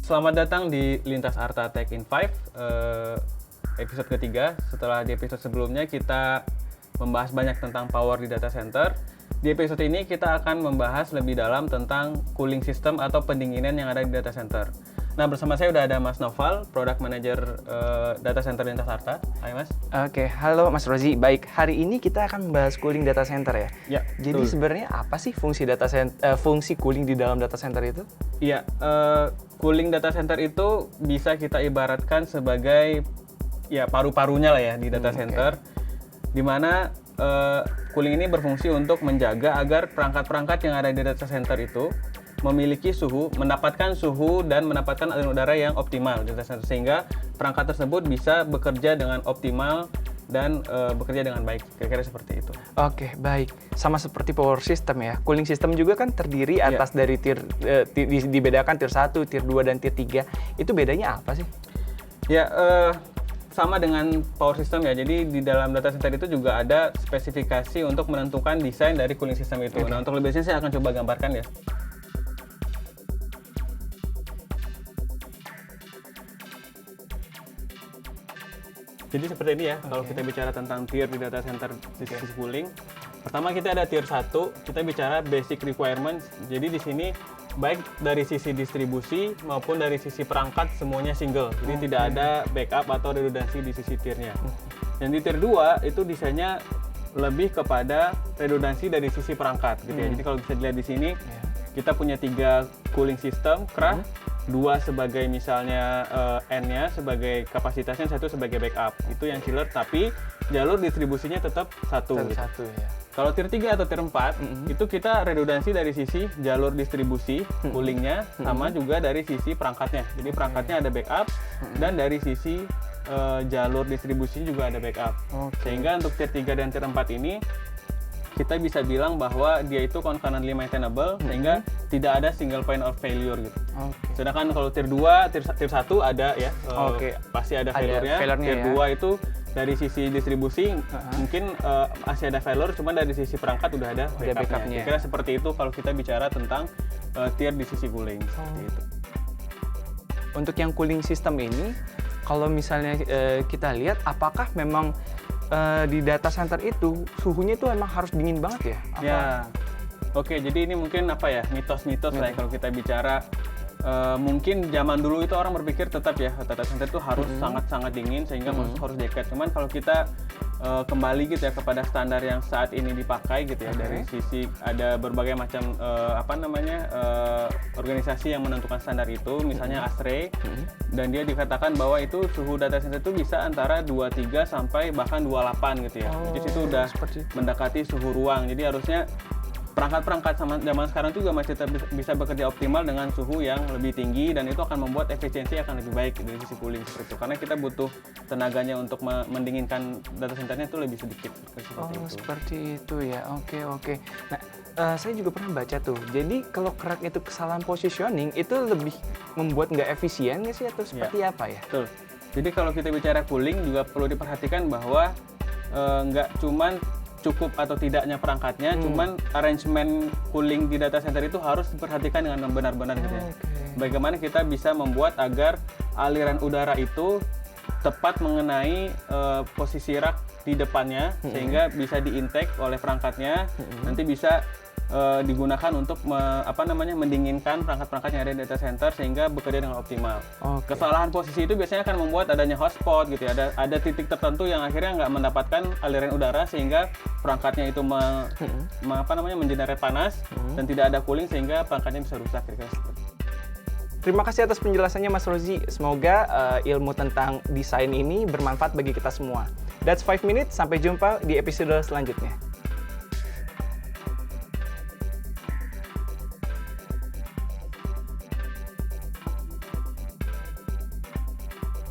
Selamat datang di Lintas Arta Tech in 5, episode ketiga. Setelah di episode sebelumnya kita membahas banyak tentang power di data center. Di episode ini kita akan membahas lebih dalam tentang cooling system atau pendinginan yang ada di data center. Nah, bersama saya udah ada Mas Noval, Product Manager Data Center Lintas Arta. Hai Mas. Oke, halo Mas Rozi. Baik, hari ini kita akan membahas cooling data center ya. Ya. Jadi sebenarnya apa sih fungsi fungsi cooling di dalam data center itu? Iya, cooling data center itu bisa kita ibaratkan sebagai ya paru-parunya lah ya di data center, di mana cooling ini berfungsi untuk menjaga agar perangkat-perangkat yang ada di data center itu memiliki suhu, mendapatkan suhu dan mendapatkan aliran udara yang optimal di data center, sehingga perangkat tersebut bisa bekerja dengan optimal dan bekerja dengan baik. Kira-kira seperti itu. Oke, baik. Sama seperti power system ya. Cooling system juga kan terdiri atas dari dibedakan tier 1, tier 2 dan tier 3. Itu bedanya apa sih? Ya, sama dengan power system ya. Jadi di dalam data center itu juga ada spesifikasi untuk menentukan desain dari cooling system itu. Nah, untuk lebih jelasnya saya akan coba gambarkan ya. Jadi seperti ini ya, kalau kita bicara tentang tier di data center di sisi cooling. Pertama kita ada tier 1, kita bicara basic requirements. Jadi di sini baik dari sisi distribusi maupun dari sisi perangkat semuanya single. Jadi tidak ada backup atau redundansi di sisi tiernya. Dan di tier 2 itu desainnya lebih kepada redundansi dari sisi perangkat gitu ya. Jadi kalau bisa dilihat di sini kita punya 3 cooling system, CRAH, 2 sebagai misalnya N-nya sebagai kapasitasnya, 1 sebagai backup. Itu yang chiller, tapi jalur distribusinya tetap satu gitu. Ya. Kalau tier 3 atau tier 4 itu kita redundansi dari sisi jalur distribusi coolingnya sama juga dari sisi perangkatnya. Jadi perangkatnya ada backup dan dari sisi jalur distribusi juga ada backup. Sehingga untuk tier 3 dan tier 4 ini kita bisa bilang bahwa dia itu concurrently maintainable, sehingga tidak ada single point of failure gitu. Sedangkan kalau tier 2, tier 1 ada ya, pasti ada failure-nya. Tier 2 itu dari sisi distribusi mungkin masih ada failure, cuma dari sisi perangkat udah ada backup-nya. Kira-kira seperti itu kalau kita bicara tentang tier di sisi cooling. Seperti itu. Untuk yang cooling system ini, kalau misalnya kita lihat, apakah memang di data center itu suhunya itu emang harus dingin banget ya? Ya, oke. Jadi ini mungkin apa ya, mitos-mitos lah ya kalau kita bicara. Mungkin zaman dulu itu orang berpikir tetap ya data center itu harus sangat-sangat dingin sehingga harus jaket. Cuman kalau kita kembali gitu ya kepada standar yang saat ini dipakai gitu ya, dari sisi ada berbagai macam organisasi yang menentukan standar itu, misalnya ASHRAE, dan dia dikatakan bahwa itu suhu data center itu bisa antara 23 sampai bahkan 28 gitu ya. Jadi itu udah mendekati suhu ruang. Jadi harusnya perangkat-perangkat zaman sekarang juga masih bisa bekerja optimal dengan suhu yang lebih tinggi, dan itu akan membuat efisiensi akan lebih baik dari sisi cooling seperti itu. Karena kita butuh tenaganya untuk mendinginkan data centernya itu lebih sedikit. Seperti itu ya. Oke. Nah, saya juga pernah baca tuh. Jadi kalau kerak itu kesalahan positioning itu lebih membuat nggak efisien nggak sih, atau seperti apa ya? Betul. Jadi kalau kita bicara cooling juga perlu diperhatikan bahwa nggak cuman cukup atau tidaknya perangkatnya, cuman arrangement cooling di data center itu harus diperhatikan dengan benar-benar gitu ya. Bagaimana kita bisa membuat agar aliran udara itu tepat mengenai posisi rak di depannya, sehingga bisa di-intake oleh perangkatnya, nanti bisa digunakan untuk mendinginkan perangkat-perangkat yang ada di data center sehingga bekerja dengan optimal. Kesalahan posisi itu biasanya akan membuat adanya hotspot gitu ya. Ada titik tertentu yang akhirnya nggak mendapatkan aliran udara sehingga perangkatnya itu mengenerate panas dan tidak ada cooling sehingga perangkatnya bisa rusak. Kira-kira seperti itu. Terima kasih atas penjelasannya Mas Rozi. Semoga ilmu tentang desain ini bermanfaat bagi kita semua. That's 5 minutes. Sampai jumpa di episode selanjutnya.